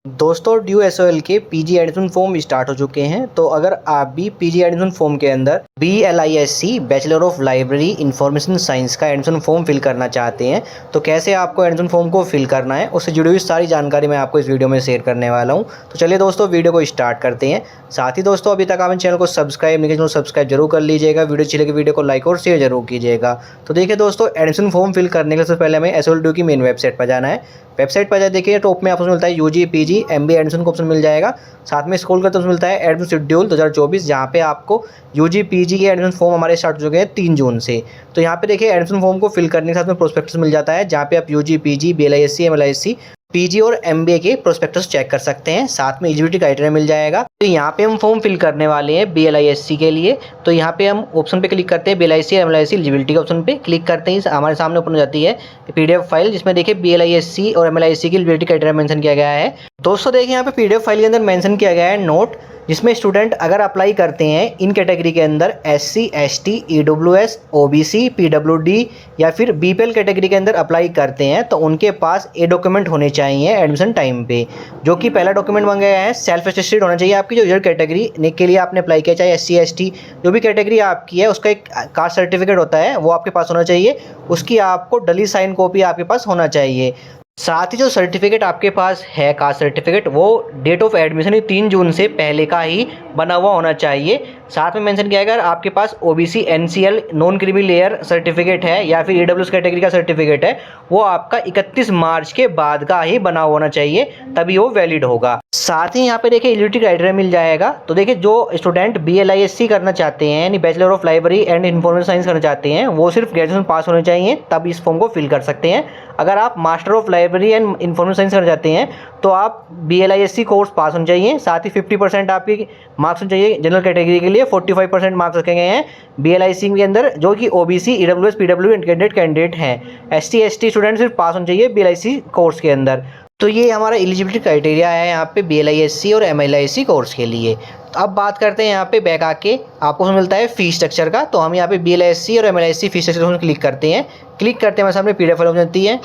दोस्तों due SOL के PG admission form start हो चुके हैं। तो अगर आप भी पीजी एडमिशन फॉर्म के अंदर BLISC bachelor of library information science का एडमिशन फॉर्म फिल करना चाहते हैं तो कैसे आपको एडमिशन फॉर्म को फिल करना है उससे जुड़ी हुई सारी जानकारी मैं आपको इस वीडियो में शेयर करने वाला हूं। तो चलिए दोस्तों वीडियो को स्टार्ट करते हैं। साथ ही दोस्तों अभी तक आपने चैनल को सब्सक्राइब नहीं किया तो सब्सक्राइब जरूर कर लीजिएगा। वीडियो अच्छी लगे वीडियो को लाइक और शेयर जरूर कीजिएगा। तो देखिए दोस्तों एडमिशन फॉर्म फिल करने के सबसे पहले हमें एसओएल ड्यू की मेन वेबसाइट पर जाना है। वेबसाइट पर जाए देखिए टॉप में आपको मिलता है यूजी पीजी MBA एडमिशन का ऑप्शन मिल जाएगा। साथ में स्क्रॉल करते मिलता है एडमिशन शेड्यूल 2024 जहाँ पे आपको यूजी पीजी के एडमिशन फॉर्म हमारे स्टार्ट हो चुके हैं 3 जून से। तो यहाँ पे देखिए एडमिशन फॉर्म को फिल करने के साथ में प्रोस्पेक्टस मिल जाता है जहाँ पे आप UG PG BLISC MLISC PG और MBA के प्रोस्पेक्टस चेक कर सकते हैं। साथ में एलिजिबिलिटी क्राइटेरिया मिल जाएगा। तो यहाँ पे हम फॉर्म फिल करने वाले हैं BLISC के लिए। तो यहाँ पे हम ऑप्शन पे क्लिक करते हैं BLISC MLISC एलिजिबिलिटी के ऑप्शन पे क्लिक करते हैं हमारे सामने ओपन हो जाती है PDF फाइल जिसमें देखिए BLISC और MLISC की एलिजिबिलिटी क्राइटेरिया मेंशन किया गया है। दोस्तों देखिए यहाँ पे PDF फाइल के अंदर मेंशन किया गया है नोट जिसमें स्टूडेंट अगर अप्लाई करते हैं इन कैटेगरी के अंदर SC ST EWS OBC PWD या फिर BPL कैटेगरी के अंदर अप्लाई करते हैं तो उनके पास ये डॉक्यूमेंट होने चाहिए एडमिशन टाइम पे। जो कि पहला डॉक्यूमेंट मांगा गया है सेल्फ अटेस्टेड होना चाहिए आपकी जो कैटेगरी के लिए आपने अप्लाई किया, चाहे SC ST जो भी कैटेगरी आपकी है उसका एक कास्ट सर्टिफिकेट होता है वो आपके पास होना चाहिए। उसकी आपको डली साइन कॉपी आपके पास होना चाहिए। साथ ही जो सर्टिफिकेट आपके पास है कास्ट सर्टिफिकेट वो डेट ऑफ एडमिशन 3 जून से पहले का ही बना हुआ होना चाहिए। साथ में मेंशन किया है अगर आपके पास OBC NCL non creamy layer certificate है या फिर EWS कैटेगरी का सर्टिफिकेट है वो आपका 31 मार्च के बाद का ही बना होना चाहिए तभी वो वैलिड होगा। साथ ही यहाँ पे देखिए एलिजिबिलिटी क्राइटेरिया मिल जाएगा। तो देखिए जो स्टूडेंट BLISC करना चाहते हैं यानी bachelor of library and information science करना चाहते हैं वो सिर्फ ग्रेजुएशन पास होने चाहिए तब इस फॉर्म को फिल कर सकते हैं। अगर आप master of library and information science करना चाहते हैं तो आप BLISC कोर्स पास होने चाहिए। साथ ही 50% आपकी मार्क्स होने चाहिए। जनरल कैटेगरी के लिए 45% मार्क्स रखे गए हैं BLISC के अंदर जो कि OBC EWS PW कैंडिडेट हैं। ST ST स्टूडेंट सिर्फ पास होने चाहिए BLISC कोर्स के अंदर। तो ये हमारा एलिजिबिलिटी क्राइटेरिया है यहाँ पे BLISC और MLISC कोर्स के लिए। तो अब बात करते हैं यहाँ पे बैक आके आपको मिलता है फीस स्ट्रक्चर का। तो हम यहाँ पे BLISC और MLISC फीस स्ट्रक्चर में क्लिक करते हैं हमारे सामने PDF फाइल जाती है।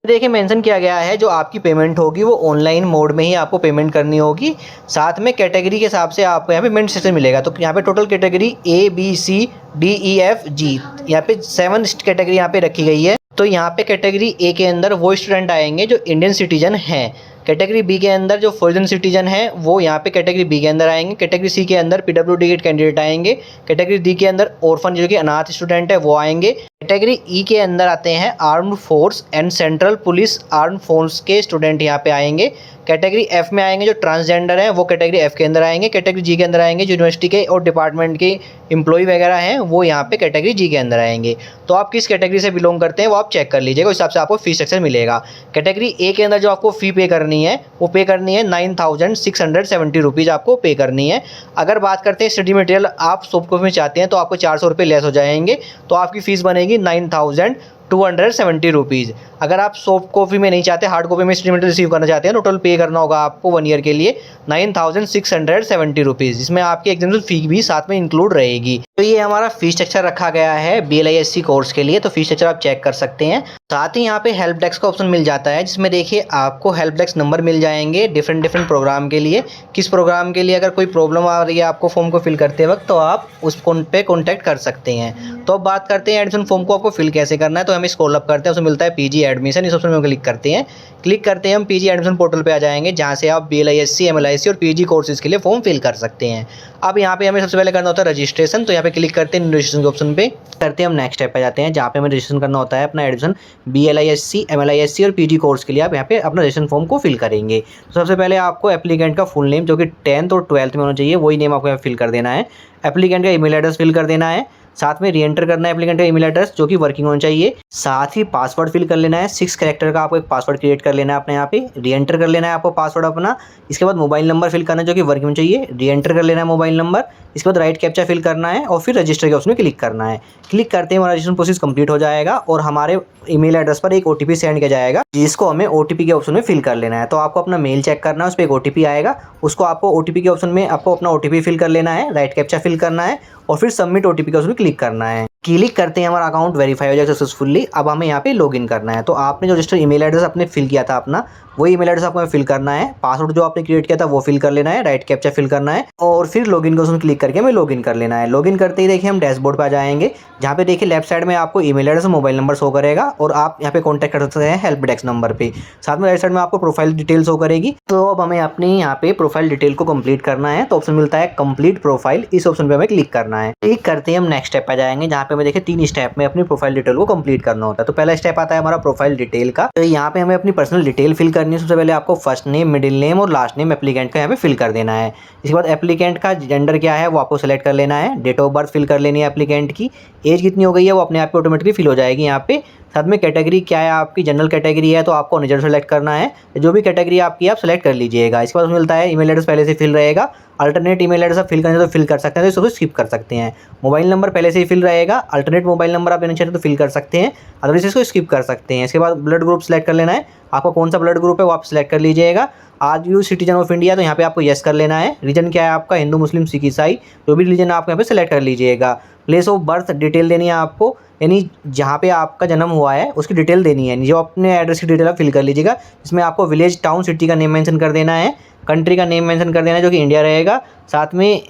देखिए मेंशन किया गया है जो आपकी पेमेंट होगी वो ऑनलाइन मोड में ही आपको पेमेंट करनी होगी। साथ में कैटेगरी के हिसाब से आपको यहाँ पे पेमेंट सिस्टम मिलेगा। तो यहाँ पे total category A B C D E F G यहाँ पे 7 कैटेगरी यहाँ पे रखी गई है। तो यहाँ पे कैटेगरी A के अंदर वो स्टूडेंट आएंगे जो इंडियन सिटीजन हैं। कैटेगरी B के अंदर जो फॉरेन सिटीजन है वो यहाँ पे कैटेगरी B के अंदर आएंगे। कैटेगरी C के अंदर PWD के कैंडिडेट आएंगे। कैटेगरी D के अंदर ऑर्फन जो कि अनाथ स्टूडेंट है वो आएंगे। कैटेगरी E के अंदर आते हैं armed force and central police armed force के स्टूडेंट यहाँ पे आएंगे। कैटेगरी F में आएंगे जो ट्रांसजेंडर हैं वो कैटेगरी F के अंदर आएंगे। कैटेगरी G के अंदर आएंगे जो यूनिवर्सिटी के और डिपार्टमेंट के एम्प्लॉय वगैरह हैं वो यहाँ पे कैटेगरी G के अंदर आएंगे। तो आप किस कैटेगरी से बिलोंग करते हैं वो आप चेक कर लीजिएगा, उस हिसाब से आपको फीस स्ट्रक्चर मिलेगा। कैटेगरी A के अंदर जो आपको फ़ी पे करनी है वो पे करनी है 9670 रुपीज़ आपको पे करनी है। अगर बात करते हैं स्टडी मटेरियल आप सॉफ्ट कॉपी में चाहते हैं तो आपको 400 रुपये लेस हो जाएंगे। तो आपकी फ़ीस बनेगी 9270 रुपीज़। अगर आप सॉफ्ट कॉपी में नहीं चाहते हार्ड कॉपी में स्टडी मटेरियल रिसीव करना चाहते हैं टोटल पे करना होगा आपको 1 ईयर के लिए 9670 रुपीज़ जिसमें आपकी एग्जामिनेशन फ़ी भी साथ में इंक्लूड रहेगी। तो ये हमारा फीस स्ट्रक्चर रखा गया है BLISC कोर्स के लिए। तो फीस स्ट्रक्चर आप चेक कर सकते हैं। साथ ही यहाँ पे हेल्प डेस्क का ऑप्शन मिल जाता है जिसमें देखिए आपको हेल्प डेस्क नंबर मिल जाएंगे डिफरेंट प्रोग्राम के लिए। किस प्रोग्राम के लिए अगर कोई प्रॉब्लम आ रही है आपको फॉर्म को फिल करते वक्त तो आप उस फोन पे कॉन्टैक्ट कर सकते हैं। तो अब बात करते हैं एडमिशन फॉर्म को आपको फिल कैसे करना है। तो हमें स्क्रॉल अप करते हैं उसमें मिलता है PG एडमिशन, इस ऑप्शन में क्लिक करते हैं हम PG एडमिशन पोर्टल पे आ जाएंगे जहाँ से आप BLISC MLISC और PG कोर्सेज के लिए फॉर्म फिल कर सकते हैं। अब यहाँ पे हमें सबसे पहले करना होता है रजिस्ट्रेशन। तो यहाँ पे क्लिक करते हैं रजिस्ट्रेशन के ऑप्शन पे करते हैं हम नेक्स्ट स्टेप पे जाते हैं जहाँ पे हमें रजिस्ट्रेशन करना होता है अपना एडमिशन BLISC MLISC और PG कोर्स के लिए। आप यहाँ पे अपना रजिस्ट्रेशन फॉर्म को फिल करेंगे। तो सबसे पहले आपको एप्लीकेंट का फुल नेम जो कि 10th और 12th में होना चाहिए वही नेम आपको यहाँ फिल कर देना है। एप्लीकेंट का ईमेल एड्रेस फिल कर देना है। साथ में रीएंटर करना है एप्लीकेंट का ईमेल एड्रेस जो कि वर्किंग होना चाहिए। साथ ही पासवर्ड फिल कर लेना है 6 कैरेक्टर का आपको एक पासवर्ड क्रिएट कर लेना है अपने यहाँ पे। रीएंटर कर लेना है आपको पासवर्ड अपना। इसके बाद मोबाइल नंबर फिल करना है जो कि वर्किंग होना चाहिए। रीएंटर कर लेना है मोबाइल नंबर। इसके बाद राइट कैप्चा फिल करना है और फिर रजिस्टर के ऑप्शन में क्लिक करना है। क्लिक करते ही हमारा रजिस्ट्रेशन प्रोसेस कंप्लीट हो जाएगा और हमारे ईमेल एड्रेस पर एक OTP सेंड किया जाएगा जिसको हमें OTP के ऑप्शन में फिल कर लेना है। तो आपको अपना मेल चेक करना है, उस पर एक OTP आएगा, उसको आपको OTP के ऑप्शन में आपको अपना OTP फिल कर लेना है, राइट कैप्चा फिल करना है और फिर सबमिट OTP के ऑप्शन में क्लिक करना है। क्लिक करते हैं, हमारा अकाउंट वेरीफाई हो जाएगा सक्सेसफुली। अब हमें यहाँ पे लॉगिन करना है। तो आपने जो रजिस्टर ईमेल एड्रेस आपने फिल किया था अपना, वही ईमेल एड्रेस आपको फिल करना है। पासवर्ड जो आपने क्रिएट किया था वो फिल कर लेना है, राइट कैप्चा फिल करना है और फिर लॉगिन को उसमें क्लिक करके हमें लॉगिन कर लेना है। लॉगिन करते ही देखिए हम डैशबोर्ड पर आ जाएंगे, जहाँ पे देखिए लेफ्ट साइड में आपको ईमेल एड्रेस और मोबाइल नंबर शो करेगा और आप यहाँ पे कॉन्टैक्ट कर सकते हैं हेल्प डेस्क नंबर पे। साथ में राइट साइड में आपको प्रोफाइल डिटेल शो करेगी। तो अब हमें अपनी यहाँ पे प्रोफाइल डिटेल को कंप्लीट करना है। तो ऑप्शन मिलता है कंप्लीट प्रोफाइल, इस ऑप्शन पे हमें क्लिक करना है। क्लिक करते ही हम नेक्स्ट स्टेप पे जाएंगे, जहाँ पे हमें देखिए 3 स्टेप में अपनी प्रोफाइल डिटेल को कंप्लीट करना होता है। तो पहला स्टेप आता है हमारा प्रोफाइल डिटेल का। तो यहाँ पे हमें अपनी पर्सनल डिटेल फिल करनी है। सबसे पहले आपको फर्स्ट नेम, मिडिल नेम और लास्ट नेम एप्लीकेंट का यहाँ पे फिल कर देना है। इसके बाद एप्लीकेंट का जेंडर क्या है वो आपको सेलेक्ट कर लेना है। डेट ऑफ बर्थ फिल कर लेनी है एप्लीकेंट की। एज कितनी हो गई है वो अपने आप ऑटोमेटिकली फिल हो जाएगी यहाँ पे। साथ में कैटेगरी क्या है आपकी, जनरल कैटेगरी है तो आपको जनरल सेलेक्ट करना है। जो भी कैटेगरी आपकी आप सेलेक्ट कर लीजिएगा। इसके बाद मिलता है ईमेल एड्रेस पहले से फिल रहेगा। अल्टरनेट ईमेल एड्रेस आप फिल करना है तो फिल कर सकते हैं, तो इसको स्किप कर सकते हैं। मोबाइल नंबर पहले से ही फिल रहेगा। अल्टरनेट मोबाइल नंबर आप देना चाहते हैं तो फिल कर सकते हैं, अदरवाइज इसको स्किप कर सकते हैं। इसके बाद ब्लड ग्रुप सेलेक्ट कर लेना है। आपका कौन सा ब्लड ग्रुप है वो आप सेलेक्ट कर लीजिएगा। आज यू सिटीजन ऑफ इंडिया, तो यहाँ पे आपको येस कर लेना है। रीजन क्या है आपका, हिंदू मुस्लिम सिख ईसाई, जो भी रिलीजन आप यहाँ पे सेलेक्ट कर लीजिएगा। प्लेस ऑफ बर्थ डिटेल देनी है आपको, यानी जहाँ पे आपका जन्म हुआ है उसकी डिटेल देनी है। जो अपने एड्रेस की डिटेल आप फिल कर लीजिएगा, इसमें आपको विलेज, टाउन, सिटी का नेम मेंशन कर देना है। कंट्री का नेम मेंशन कर देना है जो कि इंडिया रहेगा। साथ में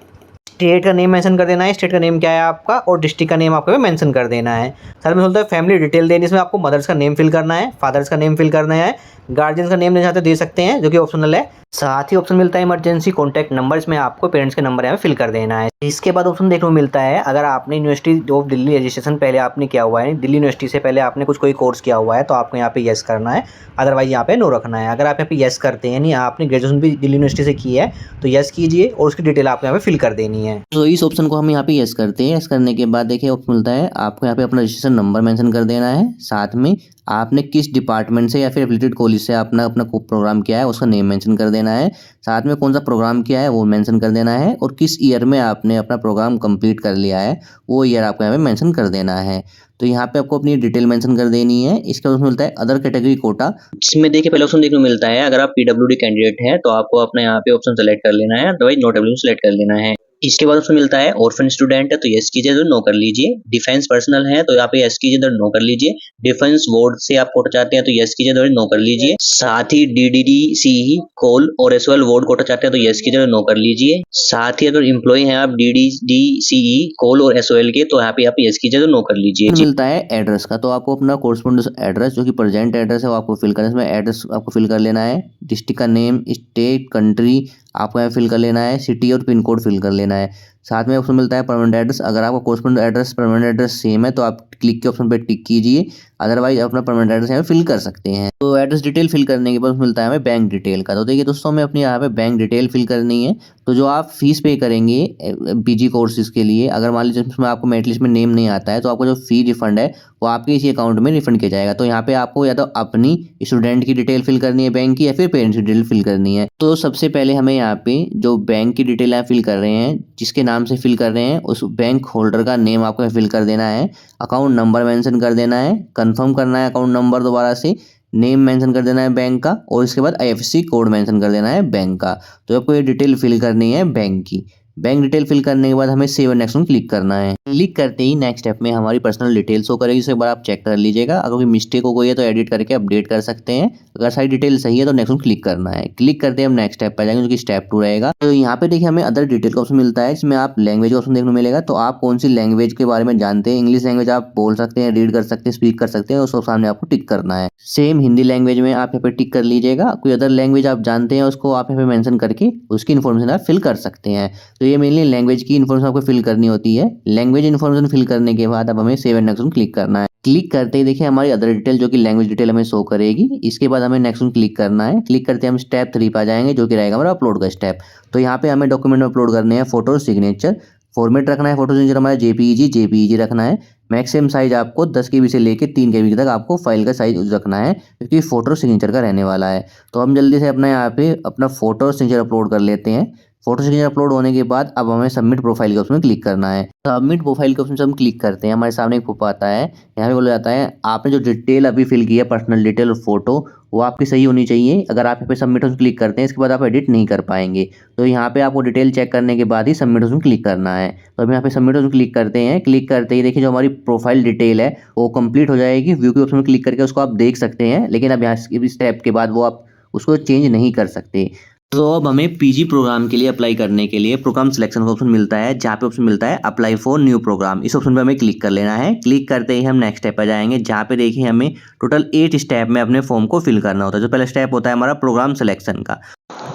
स्टेट का नेम मेंशन कर देना है, स्टेट का नेम क्या है आपका, और डिस्ट्रिक्ट का नेम आपको मेंशन कर देना है। साथ में बोलता है फैमिली डिटेल देनी, इसमें आपको मदर्स का नेम फिल करना है, फादर्स का नेम फिल करना है, गार्जियंस का नेम देना चाहते दे सकते हैं जो कि ऑप्शनल है। साथ ही ऑप्शन मिलता है इमरजेंसी कॉन्टैक्ट नंबर, इसमें आपको पेरेंट्स के नंबर यहाँ फिल कर देना है। इसके बाद ऑप्शन देखने को मिलता है अगर आपने यूनिवर्सिटी ऑफ दिल्ली रजिस्ट्रेशन पहले आपने किया हुआ है, दिल्ली यूनिवर्सिटी से पहले आपने कोई कोर्स किया हुआ है तो आपको यहाँ पे येस करना है, अदरवाइज यहाँ पे नो रखना है। अगर आप यहाँ पे येस करते हैं यानी आपने ग्रेजुएशन भी दिल्ली यूनिवर्सिटी से की है तो येस कीजिए और उसकी डिटेल आपको यहाँ पे फिल कर देनी है। तो इस ऑप्शन को हम यहाँ पे यस करते हैं। यस करने के बाद देखिए ऑप्शन मिलता है आपको यहाँ पे अपना रजिस्ट्रेशन नंबर मेंशन कर देना है। साथ में आपने किस डिपार्टमेंट से या फिर एफिलिएटेड कॉलेज से अपना अपना प्रोग्राम किया है उसका नेम मेंशन कर देना है। साथ में कौन सा प्रोग्राम किया है वो मेंशन कर देना है और किस ईयर में आपने अपना प्रोग्राम कंप्लीट कर लिया है वो ईयर आपको यहाँ पे मेंशन कर देना है। तो यहाँ पे आपको अपनी डिटेल मेंशन कर देनी है। इसके बाद मिलता है अदर कैटेगरी कोटा, जिसमें देखिए पहले ऑप्शन देखने को मिलता है अगर आप पीडब्ल्यूडी कैंडिडेट है तो आपको अपना यहाँ पे ऑप्शन सेलेक्ट कर लेना है, अदरवाइज नो डब्ल्यू सेलेक्ट कर लेना है। इसके बाद ऑप्शन मिलता है ऑर्फन स्टूडेंट है तो यस कीजिए तो नो कर लीजिए। डिफेंस पर्सनल है तो यहाँ पे यस कीजिए तो नो कर लीजिए। डिफेंस बोर्ड से आप कोटा चाहते हैं तो यस कीजिए तो नो कर लीजिए। साथ ही डीडीडीसीई कोल और एसओएल बोर्ड कोटा चाहते हैं तो यस कीजिए तो नो कर लीजिए। साथ ही अगर एम्प्लॉय हैं आप डीडीडीसीई कोल और एसओएल के तो यहाँ पे आप यस कीजिए तो नो कर लीजिए। मिलता है एड्रेस का, तो आपको अपना कोरस्पोंडेंस एड्रेस जो कि प्रेजेंट एड्रेस है वो आपको फिल करना है। इसमें एड्रेस आपको फिल कर लेना है। डिस्ट्रिक्ट का नेम, स्टेट, कंट्री आपको यहाँ फिल कर लेना है। सिटी और पिन कोड फिल कर लेना है। साथ में ऑप्शन मिलता है परमानेंट एड्रेस, अगर आपका कोरस्पोंडेंट एड्रेस परमानेंट एड्रेस सेम है तो आप क्लिक के ऑप्शन पे टिक कीजिए, अदरवाइज अपना परमानेंट एड्रेस यहाँ फिल कर सकते हैं। तो एड्रेस डिटेल फिल करने के बाद मिलता है हमें बैंक डिटेल का। तो देखिए दोस्तों हमें अपनी यहाँ पे बैंक डिटेल फिल करनी है। तो जो आप फीस पे करेंगे पीजी कोर्सेज के लिए, अगर मान लीजिए उसमें आपको मेरिट लिस्ट में नेम नहीं आता है तो आपको जो फी रिफंड है वो आपके इसी अकाउंट में रिफंड किया जाएगा। तो यहाँ पे आपको या तो अपनी स्टूडेंट की डिटेल फिल करनी है बैंक की या फिर पेरेंट्स की डिटेल फिल करनी है। तो सबसे पहले हमें यहाँ पे जो बैंक की डिटेल आप फिल कर रहे हैं, जिसके नाम से फिल कर रहे हैं उस बैंक होल्डर का नेम आपको फिल कर देना है। अकाउंट नंबर मेंशन कर देना है, कंफर्म करना है अकाउंट नंबर दोबारा से, नेम मेंशन कर देना है बैंक का और इसके बाद आईएफएससी कोड मेंशन कर देना है बैंक का। तो आपको ये डिटेल फिल करनी है बैंक की। बैंक डिटेल फिल करने के बाद हमें सेव एंड नेक्स्ट में क्लिक करना है। क्लिक करते ही नेक्स्ट स्टेप में हमारी पर्सनल डिटेल शो करेगी, इसे एक बार आप चेक कर लीजिएगा। अगर कोई मिस्टेक हो गई है तो एडिट करके अपडेट कर सकते हैं। अगर सारी डिटेल सही है तो नेक्स्ट में क्लिक करना है। क्लिक करते हैं हम नेक्स्ट स्टेप पर जाएंगे जो कि स्टेप 2 रहेगा। तो यहाँ पे देखिए हमें अदर डिटेल का ऑप्शन मिलता है, जिसमें आप लैंग्वेज का ऑप्शन देखने को मिलेगा। तो आप कौन सी लैंग्वेज के बारे में जानते हैं, इंग्लिश लैंग्वेज आप बोल सकते हैं, रीड कर सकते हैं, स्पीक कर सकते हैं, उसको सामने आपको टिक करना है। सेम हिंदी लैंग्वेज में आप यहाँ पे टिक कर लीजिएगा। कोई अदर लैंग्वेज आप जानते हैं उसको आप यहाँ पे मेंशन करके उसकी इन्फॉर्मेशन आप फिल कर सकते हैं। तो ये मेनली लैंग्वेज की इन्फॉर्मेशन आपको फिल करनी होती है। लैंग्वेज इन्फॉर्मेशन फिल करने के बाद अब हमें सेव एंड नेक्स्ट क्लिक करना है। क्लिक करते ही देखिए हमारी अदर डिटेल जो कि लैंग्वेज डिटेल हमें शो करेगी। इसके बाद हमें नेक्स्ट क्लिक करना है। क्लिक करते हम स्टेप 3 पर जाएंगे जो कि रहेगा हमारा अपलोड का स्टेप। तो यहाँ पे हमें डॉक्यूमेंट में अपलोड करने हैं फोटो और सिग्नेचर। फॉर्मेट रखना है फोटो सिग्नेचर हमारा जेपीईजी रखना है। मैक्सिमम साइज आपको 10 KB से लेके 3 KB तक आपको फाइल का साइज रखना है, क्योंकि फोटो सिग्नेचर का रहने वाला है। तो हम जल्दी से अपना यहाँ पे अपना फोटो और सिग्नेचर अपलोड कर लेते हैं। फोटो सिग्नेचर अपलोड होने के बाद अब हमें सबमिट प्रोफाइल के ऑप्शन में क्लिक करना है। सबमिट प्रोफाइल के ऑप्शन से हम क्लिक करते हैं, हमारे सामने एक पॉप आता है। यहाँ पे बोला जाता है आपने जो डिटेल अभी फिल की है पर्सनल डिटेल और फोटो वो आपकी सही होनी चाहिए। अगर आप यहाँ पे सबमिट ऑप्शन क्लिक करते हैं इसके बाद आप एडिट नहीं कर पाएंगे। तो यहाँ पे आपको डिटेल चेक करने के बाद ही सबमिट ऑप्शन क्लिक करना है। तो अब यहाँ पे सबमिट ऑप्शन क्लिक करते हैं। क्लिक करते ही देखिए जो हमारी प्रोफाइल डिटेल है वो कंप्लीट हो जाएगी। व्यू के ऑप्शन में क्लिक करके उसको आप देख सकते हैं, लेकिन अब यहाँ इस स्टेप के बाद वो आप उसको चेंज नहीं कर सकते। तो अब हमें पीजी प्रोग्राम के लिए अप्लाई करने के लिए प्रोग्राम सिलेक्शन का ऑप्शन मिलता है, जहाँ पे ऑप्शन मिलता है अप्लाई फॉर न्यू प्रोग्राम। इस ऑप्शन पे हमें क्लिक कर लेना है। क्लिक करते ही हम नेक्स्ट स्टेप पर जाएंगे, जहाँ पे देखिए हमें टोटल 8 स्टेप में अपने फॉर्म को फिल करना होता है। जो पहला स्टेप होता है हमारा प्रोग्राम सिलेक्शन का।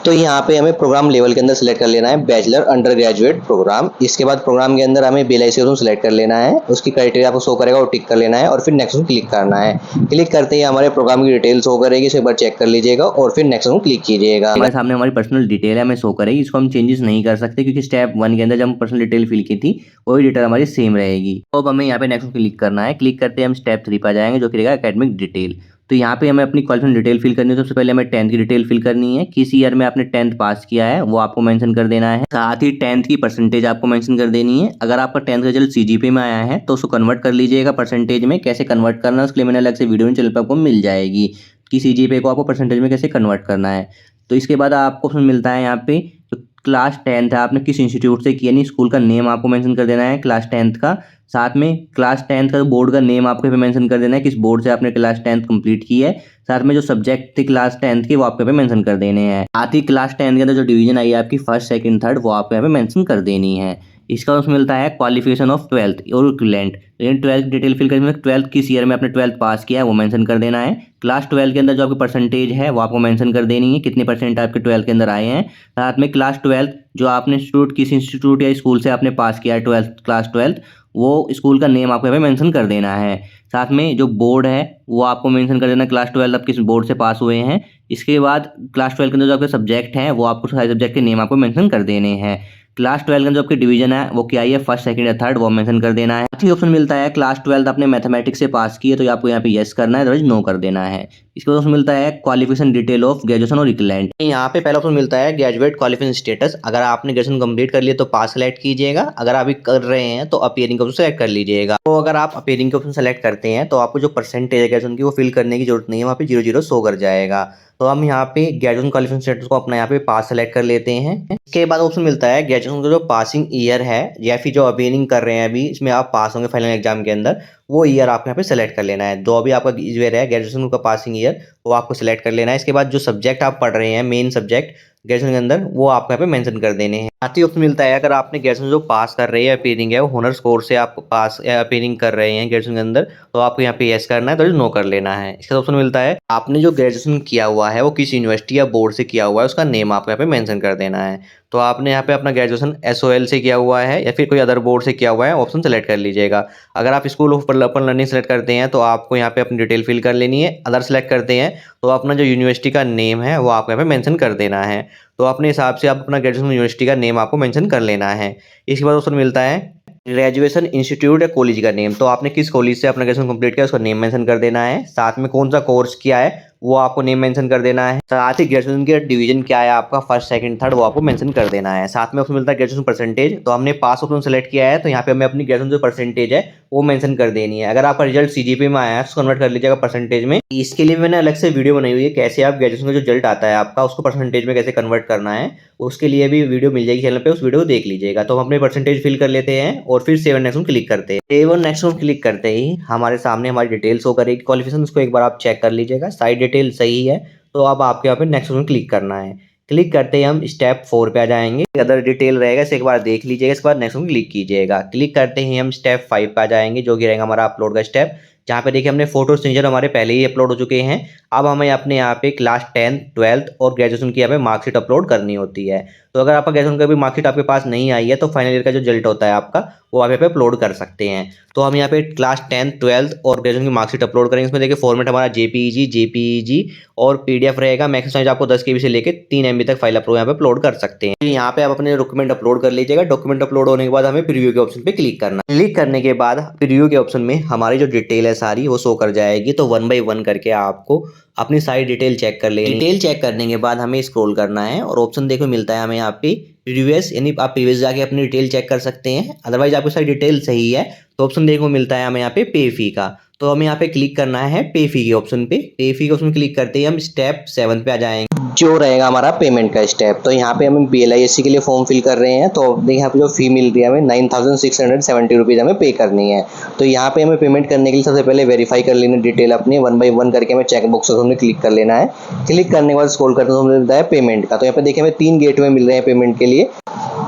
तो यहाँ पे हमें प्रोग्राम लेवल के अंदर सेलेक्ट कर लेना है बैचलर अंडर ग्रेजुएट प्रोग्राम। इसके बाद प्रोग्राम के अंदर हमें BLIC ऑप्शन सेलेक्ट कर लेना है, उसकी क्राइटेरिया आपको शो करेगा वो टिक कर लेना है और फिर नेक्स्ट ऑप्शन क्लिक करना है। क्लिक करते ही हमारे प्रोग्राम की डिटेल शो करेगी, इसे एक बार चेक कर लीजिएगा और फिर नेक्स्ट ऑप्शन क्लिक कीजिएगा। हमारे सामने हमारी पर्सनल डिटेल है, हमें शो करेगी। इसको हम चेंजेस नहीं कर सकते क्योंकि स्टेप 1 के अंदर जब हम पर्सनल डिटेल फिल की थी वही डिटेल हमारी सेम रहेगी। तो अब हमें यहाँ पे नेक्स्ट क्लिक करना है। क्लिक करते ही हम स्टेप 3 पर जाएंगे जो कि रहेगा एकेडमिक डिटेल। तो यहाँ पे हमें अपनी क्वालिफिकेशन डिटेल फिल करनी है। सबसे पहले हमें 10th की डिटेल फिल करनी है। किस ईयर में आपने 10th पास किया है वो आपको मेंशन कर देना है। साथ ही 10th की परसेंटेज आपको मेंशन कर देनी है। अगर आपका 10th का रिजल्ट CGPA में आया है तो उसको कन्वर्ट कर लीजिएगा परसेंटेज में। कैसे कन्वर्ट करना है उसके लिए मैंने अलग से वीडियो चैनल पर आपको मिल जाएगी कि CGPA को आपको परसेंटेज में कैसे कन्वर्ट करना है। तो इसके बाद आपको ऑप्शन मिलता है यहाँ पे जो क्लास 10th है आपने किस इंस्टीट्यूट से किया, नहीं स्कूल का नेम आपको मेंशन कर देना है क्लास 10th का। साथ में क्लास 10th का बोर्ड का नेम आपको पे मेंशन कर देना है, किस बोर्ड से आपने क्लास 10th कंप्लीट की है। साथ में जो सब्जेक्ट थे क्लास 10th के वो आपके पे मेंशन कर देने हैं। साथ ही क्लास 10th के अंदर जो डिवीजन आई है आपकी फर्स्ट सेकंड थर्ड वो आपको यहाँ पे मेंशन कर देनी है। इसका उसमें मिलता है क्वालिफिकेशन ऑफ 12th और इक्विवेलेंट। लेकिन 12th डिटेल फिल करने में 12th किस ईयर में आपने 12th पास किया है वो मेंशन कर देना है। क्लास 12 के अंदर जो आपकी परसेंटेज है वो आपको मेंशन कर देनी है, कितने परसेंट आपके 12th के अंदर आए हैं। साथ में क्लास 12 जो आपने इंस्टीट्यूट किस इंस्टीट्यूट या स्कूल से आपने पास किया है 12th क्लास 12 वो स्कूल का नेम आपको यहाँ पे मेंशन कर देना है। साथ में जो बोर्ड है वो आपको मेंशन कर देना क्लास 12 आप किस बोर्ड से पास हुए हैं। इसके बाद क्लास 12 के अंदर जो आपके सब्जेक्ट हैं वो आपको सारे सब्जेक्ट के नेम आपको मेंशन कर देने हैं। क्लास 12 के अंदर जो आपकी डिवीजन है वो क्या है फर्स्ट सेकंड या थर्ड वो मेंशन कर देना है। अच्छी ऑप्शन मिलता है क्लास 12 आपने मैथमेटिक्स से पास की है तो आपको यहाँ पे यस करना है, अदरवाइज नो कर देना है। इसके बाद ऑप्शन मिलता है क्वालिफिकेशन डिटेल ऑफ ग्रेजुएशन और इक्विवेलेंट। यहाँ पे पहला ऑप्शन मिलता है ग्रेजुएट क्वालिफिकेशन स्टेटस। अगर आपने ग्रेजुएशन कंप्लीट कर लिया तो पास सेलेक्ट कीजिएगा, अगर आप कर रहे हैं तो अपीयरिंग का ऑप्शन सेलेक्ट कर लीजिएगा। तो अगर आप अपीयरिंग का ऑप्शन सेलेक्ट करते हैं तो आपको जो परसेंटेज है ग्रेजुएशन की वो फिल करने की जरूरत नहीं है, वहाँ पे 0 0 शो कर जाएगा। तो हम यहाँ पे ग्रेजुएशन क्वालिफिकेशन स्टेटस को अपना यहाँ पे पास सेलेक्ट कर लेते हैं। इसके बाद ऑप्शन मिलता है ग्रेजुएशन का जो पासिंग ईयर है या फिर जो अपीयरिंग कर रहे हैं अभी इसमें आप पास होंगे फाइनल एग्जाम के अंदर, वो ईयर आपको यहाँ पे सेलेक्ट कर लेना है। जो अभी आपका ईयर है ग्रेजुएशन का पासिंग ईयर वो आपको सेलेक्ट कर लेना है। इसके बाद जो सब्जेक्ट आप पढ़ रहे हैं मेन सब्जेक्ट ग्रेजुएशन के अंदर वो आपको यहाँ पे मेंशन कर देने हैं। साथ ही ऑप्शन मिलता है अगर आपने ग्रेजुएशन जो पास कर रहे हैं अपीयरिंग है वो होनर्स कोर्स से आप पास अपीयरिंग कर रहे हैं ग्रेजुएशन के अंदर तो आपको यहाँ पे यस करना है, तो नो कर लेना है। इसका ऑप्शन मिलता है आपने जो ग्रेजुएशन किया हुआ है वो किस यूनिवर्सिटी या बोर्ड से किया हुआ है उसका नेम आपको यहाँ पे मेंशन कर देना है। तो आपने यहाँ पे अपना ग्रेजुएशन SOL से किया हुआ है या फिर कोई अदर बोर्ड से किया हुआ है ऑप्शन सेलेक्ट कर लीजिएगा। अगर आप school of open learning select करते हैं तो आपको यहाँ पे अपनी डिटेल फिल कर लेनी है। अदर सेलेक्ट करते हैं तो अपना जो यूनिवर्सिटी का नेम है वो आपको यहाँ पे मेंशन कर देना है। तो अपने हिसाब से आप अपना ग्रेजुएशन यूनिवर्सिटी का नेम आपको मेंशन कर लेना है। इसके बाद ऑप्शन मिलता है ग्रेजुएशन इंस्टीट्यूट या कॉलेज का नेम। तो आपने किस कॉलेज से अपना ग्रेजुएशन कंप्लीट किया उसका नेम मेंशन कर देना है। साथ में कौन सा कोर्स किया है वो आपको नेम मेंशन कर देना है। साथ ही ग्रेजुएशन के डिवीजन क्या है आपका फर्स्ट सेकंड थर्ड वो आपको मेंशन कर देना है। साथ में ऑप्शन मिलता है ग्रेजुएशन परसेंटेज। तो हमने पास ऑप्शन सेलेक्ट किया है तो यहाँ पे हमें अपनी ग्रेजुएशन जो परसेंटेज है वो मेंशन कर देनी है। अगर आपका रिजल्ट CGPA में आया है तो कन्वर्ट कर लीजिएगा परसेंटेज में। इसके लिए मैंने अलग से वीडियो बनाई हुई है कैसे आप ग्रेजुएशन का जो रिजल्ट आता है आपका उसको परसेंटेज में कैसे कन्वर्ट करना है, उसके लिए भी वीडियो मिल जाएगी चैनल पे, उस वीडियो को देख लीजिएगा। तो हम अपने परसेंटेज फिल कर लेते हैं और फिर सेव नेक्स्ट क्लिक करते हैं। सेव नेक्स्ट क्लिक करते ही हमारे सामने हमारी डिटेल शो करेगी क्वालिफिकेशन, उसको एक बार आप चेक कर लीजिएगा। सारी डिटेल सही है तो अब आपके यहाँ पे नेक्स्ट ऑप्शन क्लिक करना है। क्लिक करते ही हम स्टेप 4 पे आ जाएंगे। अदर डिटेल रहेगा इसे एक बार देख लीजिएगा, इसके बाद नेक्स्ट ऑप्शन क्लिक कीजिएगा। क्लिक करते ही हम स्टेप 5 पे आ जाएंगे जो कि रहेगा हमारा अपलोड का स्टेप, जहाँ पे देखिए हमने फोटो सिग्नेचर हमारे पहले ही अपलोड हो चुके हैं। अब हमें अपने यहाँ पे क्लास 10 12th और ग्रेजुएशन की यहाँ पे मार्कशीट अपलोड करनी होती है। तो अगर आपका ग्रेजुएशन का भी मार्कशीट आपके पास नहीं आई है तो फाइनल ईयर का जो रिजल्ट होता है आपका वो आप यहाँ पे अपलोड कर सकते हैं। तो हम यहाँ पे क्लास 10 12th और ग्रेजुएशन की मार्कशीट अपलोड करेंगे। इसमें देखिए फॉर्मेट हमारा JPEG और PDF रहेगा। मैक्सिमम साइज आपको 10 KB से लेकर 3 MB तक फाइल यहाँ पे अपलोड कर सकते हैं। यहाँ पे आप अपने डॉक्यूमेंट अपलोड कर लीजिएगा। डॉक्यूमेंट अपलोड होने के बाद हमें प्रीव्यू के ऑप्शन पे क्लिक करना है। क्लिक करने के बाद प्रीव्यू के ऑप्शन में हमारी जो डिटेल है सारी वो शो कर जाएगी। तो 1 by 1 करके आपको अपनी सारी डिटेल चेक कर लेनी। डिटेल चेक करने के बाद हमें स्क्रॉल करना है और ऑप्शन देखो मिलता है हमें यहाँ पे प्रीवियस, यानी आप प्रीवियस जाके अपनी डिटेल चेक कर सकते हैं। अदरवाइज आपकी सारी डिटेल सही है तो ऑप्शन देखो मिलता है हमें यहाँ पे पे फी का। तो हमें यहाँ पे क्लिक करना है पे फी के ऑप्शन पे। पे फी के ऑप्शन क्लिक करते ही हम स्टेप 7 पे आ जाएंगे, जो रहेगा हमारा पेमेंट का स्टेप। तो यहाँ पे हम BLISC के लिए फॉर्म फिल कर रहे हैं। तो देखिए यहाँ पे जो फी मिल रही है हमें 9670 रुपीज़ हमें पे करनी है। तो यहाँ पे हमें पेमेंट करने के लिए सबसे पहले वेरीफाई कर लेना डिटेल अपनी 1 बाय 1 करके हमें चेक बॉक्स में क्लिक कर लेना है। क्लिक करने के बाद स्क्रॉल करते हैं तो हमें मिलता है पेमेंट का। तो यहाँ पे देखिए हमें 3 गेटवे मिल रहे हैं पेमेंट के लिए।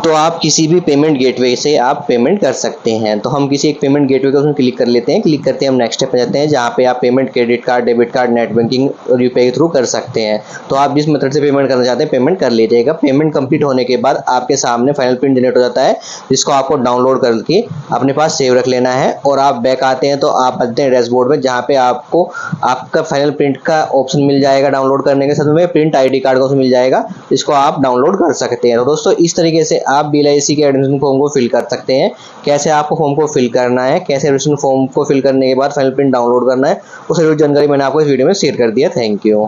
तो आप किसी भी पेमेंट गेटवे से आप पेमेंट कर सकते हैं। तो हम किसी एक पेमेंट गेटवे को उसमें क्लिक कर लेते हैं। क्लिक करते हैं हम नेक्स्ट स्टेप पे जाते हैं, जहाँ पे आप payment credit card, debit card, net banking और यूपीआई के थ्रू कर सकते हैं। तो आप जिस मेथड से पेमेंट करना चाहते हैं पेमेंट कर लीजिएगा। पेमेंट कंप्लीट होने के बाद आपके सामने फाइनल प्रिंट जनरेट हो जाता है, जिसको आपको डाउनलोड करके अपने पास सेव रख लेना है। और आप बैक आते हैं तो आप आते हैं डैशबोर्ड में, जहाँ पे आपको आपका फाइनल प्रिंट का ऑप्शन मिल जाएगा डाउनलोड करने के साथ में प्रिंट ID कार्ड का ऑप्शन मिल जाएगा, जिसको आप डाउनलोड कर सकते हैं। तो दोस्तों इस तरीके से आप BLISC के एडमिशन फॉर्म को फिल कर सकते हैं। कैसे आपको फॉर्म को फिल करना है, कैसे एडमिशन फॉर्म को फिल करने के बाद फाइनल प्रिंट डाउनलोड करना है, वो सारी जानकारी मैंने आपको इस वीडियो में शेयर कर दिया। Thank you.